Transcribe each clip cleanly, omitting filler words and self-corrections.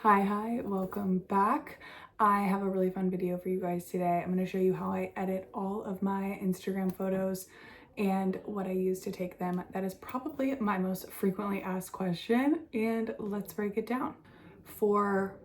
Hi, welcome back. I have a really fun video for you guys today. I'm going to show you how I edit all of my Instagram photos and what I use to take them. That is probably my most frequently asked question, and let's break it down. For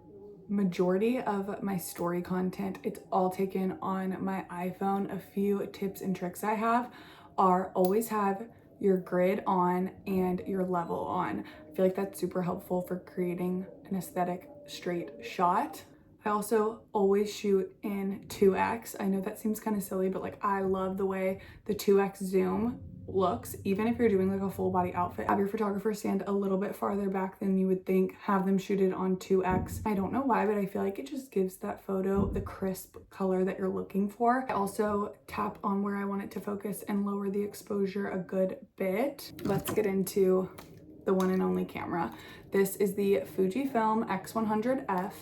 majority of my story content, it's all taken on my iPhone. A few tips and tricks I have are always have your grid on and your level on. I feel like that's super helpful for creating an aesthetic straight shot. I also always shoot in 2x. I know that seems kind of silly, but like I love the way the 2x zoom looks. Even if you're doing like a full body outfit, have your photographer stand a little bit farther back than you would think, have them shoot it on 2x. I don't know why, but I feel like it just gives that photo the crisp color that you're looking for. I also tap on where I want it to focus and lower the exposure a good bit. Let's get into the one and only camera. This is the Fujifilm X100F.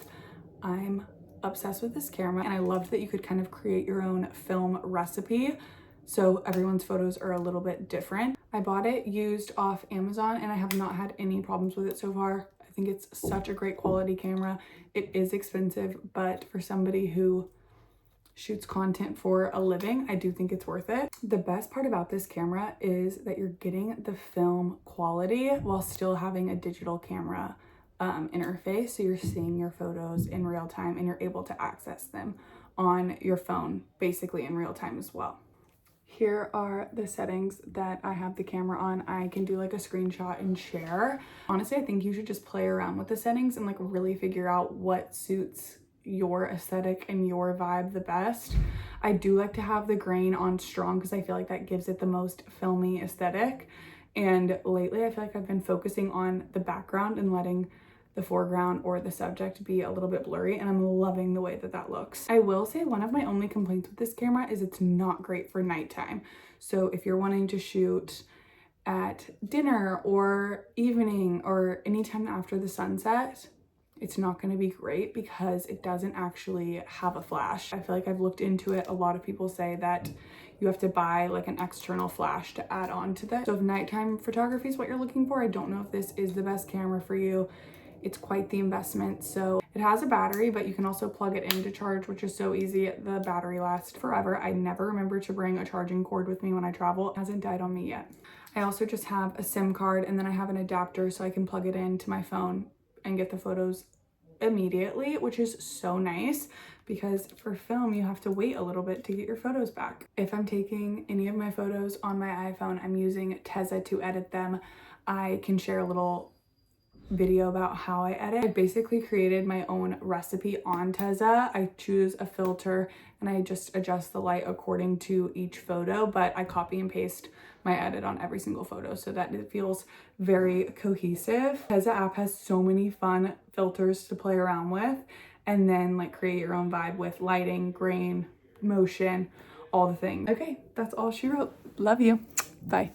I'm obsessed with this camera, and I loved that you could kind of create your own film recipe, so everyone's photos are a little bit different. I bought it used off Amazon and I have not had any problems with it so far. I think it's such a great quality camera. It is expensive, but for somebody who shoots content for a living, I do think it's worth it. The best part about this camera is that you're getting the film quality while still having a digital camera interface, so you're seeing your photos in real time and you're able to access them on your phone basically in real time as well. Here are the settings that I have the camera on. I can do like a screenshot and share. Honestly, I think you should just play around with the settings and like really figure out what suits your aesthetic and your vibe the best. I do like to have the grain on strong because I feel like that gives it the most filmy aesthetic. And lately I feel like I've been focusing on the background and letting the foreground or the subject be a little bit blurry, and I'm loving the way that that looks. I will say one of my only complaints with this camera is it's not great for nighttime. So if you're wanting to shoot at dinner or evening or anytime after the sunset, it's not going to be great because it doesn't actually have a flash. I feel like I've looked into it. A lot of people say that you have to buy like an external flash to add on to that. So if nighttime photography is what you're looking for, I don't know if this is the best camera for you. It's quite the investment. So it has a battery, but you can also plug it in to charge, which is so easy. The battery lasts forever. I never remember to bring a charging cord with me when I travel. It hasn't died on me yet. I also just have a SIM card, and then I have an adapter so I can plug it into my phone and get the photos immediately, which is so nice because for film you have to wait a little bit to get your photos back. If I'm taking any of my photos on my iPhone, I'm using Tezza to edit them. I can share a little video about how I edit. I basically created my own recipe on Tezza. I choose a filter and I just adjust the light according to each photo, but I copy and paste my edit on every single photo so that it feels very cohesive. Tezza app has so many fun filters to play around with, and then like create your own vibe with lighting, grain, motion, all the things. Okay, that's all she wrote. Love you. Bye.